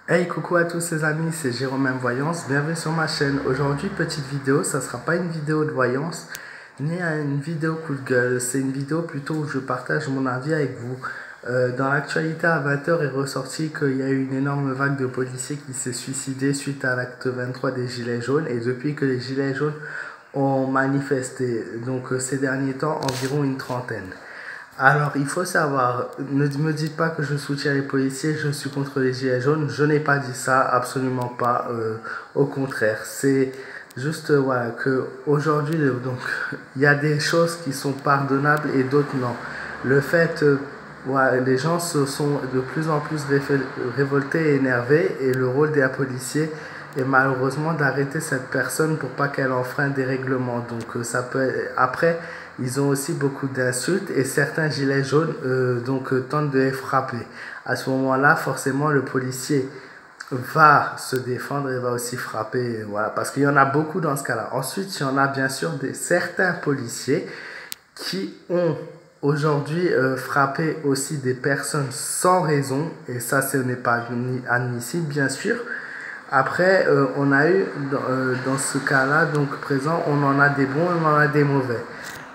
Hey, coucou à tous les amis, c'est Jérôme M Voyance, bienvenue sur ma chaîne. Aujourd'hui, petite vidéo, ça sera pas une vidéo de voyance, ni une vidéo coup de gueule, c'est une vidéo plutôt où je partage mon avis avec vous. Dans l'actualité, à 20h est ressorti qu'il y a eu une énorme vague de policiers qui s'est suicidé suite à l'acte 23 des Gilets jaunes, et depuis que les Gilets jaunes ont manifesté, donc ces derniers temps, environ une trentaine. Alors, il faut savoir, ne me dites pas que je soutiens les policiers, je suis contre les gilets jaunes, je n'ai pas dit ça, absolument pas, au contraire. C'est juste, voilà, que aujourd'hui, donc, il y a des choses qui sont pardonnables et d'autres non. Le fait, voilà, les gens se sont de plus en plus révoltés et énervés, et le rôle des policiers est malheureusement d'arrêter cette personne pour pas qu'elle enfreigne des règlements. Donc, ça peut après, ils ont aussi beaucoup d'insultes et certains gilets jaunes tentent de les frapper. À ce moment-là, forcément, le policier va se défendre et va aussi frapper, voilà, parce qu'il y en a beaucoup dans ce cas-là. Ensuite, il y en a bien sûr certains policiers qui ont aujourd'hui frappé aussi des personnes sans raison, et ça, ce n'est pas admissible, bien sûr. Après, on a eu dans ce cas-là, donc présent, on en a des bons et on en a des mauvais.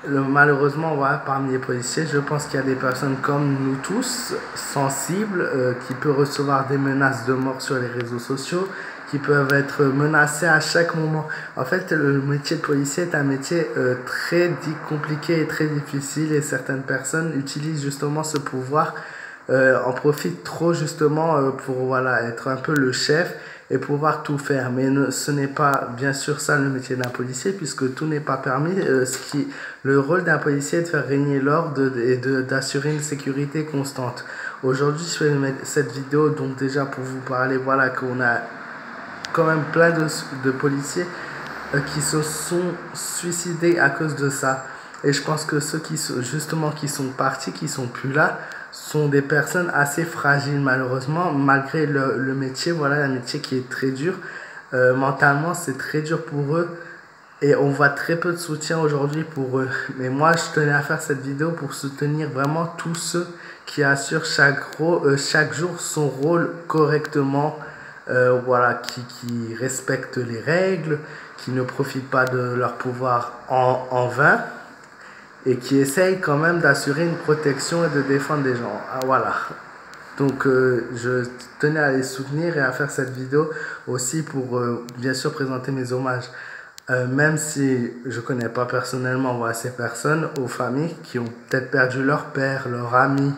Malheureusement, voilà, parmi les policiers, je pense qu'il y a des personnes comme nous tous, sensibles, qui peuvent recevoir des menaces de mort sur les réseaux sociaux, qui peuvent être menacés à chaque moment. En fait, le métier de policier est un métier très compliqué et très difficile, et certaines personnes utilisent justement ce pouvoir, en profitent trop justement pour voilà, être un peu le chef et pouvoir tout faire. Mais ce n'est pas bien sûr ça le métier d'un policier, puisque tout n'est pas permis. Le rôle d'un policier est de faire régner l'ordre et d'assurer une sécurité constante. Aujourd'hui, je fais cette vidéo donc déjà pour vous parler, voilà, qu'on a quand même plein de policiers qui se sont suicidés à cause de ça. Et je pense que ceux qui sont partis, qui sont plus là, sont des personnes assez fragiles malheureusement, malgré le métier, voilà, un métier qui est très dur. Mentalement, c'est très dur pour eux. Et on voit très peu de soutien aujourd'hui pour eux. Mais moi, je tenais à faire cette vidéo pour soutenir vraiment tous ceux qui assurent chaque jour son rôle correctement. Voilà, qui respectent les règles, qui ne profitent pas de leur pouvoir en vain, et qui essayent quand même d'assurer une protection et de défendre les gens. Ah, voilà. Donc je tenais à les soutenir et à faire cette vidéo aussi pour bien sûr présenter mes hommages. Même si je ne connais pas personnellement, voilà, ces personnes, aux familles qui ont peut-être perdu leur père, leur ami,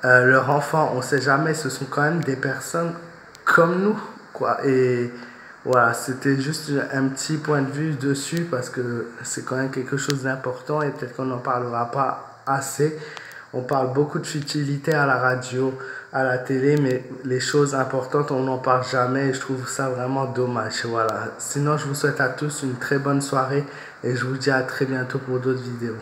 leur enfant, on ne sait jamais, ce sont quand même des personnes comme nous, quoi. Et voilà, c'était juste un petit point de vue dessus, parce que c'est quand même quelque chose d'important et peut-être qu'on n'en parlera pas assez. On parle beaucoup de futilité à la radio, à la télé, mais les choses importantes, on n'en parle jamais, et je trouve ça vraiment dommage. Voilà. Sinon, je vous souhaite à tous une très bonne soirée et je vous dis à très bientôt pour d'autres vidéos.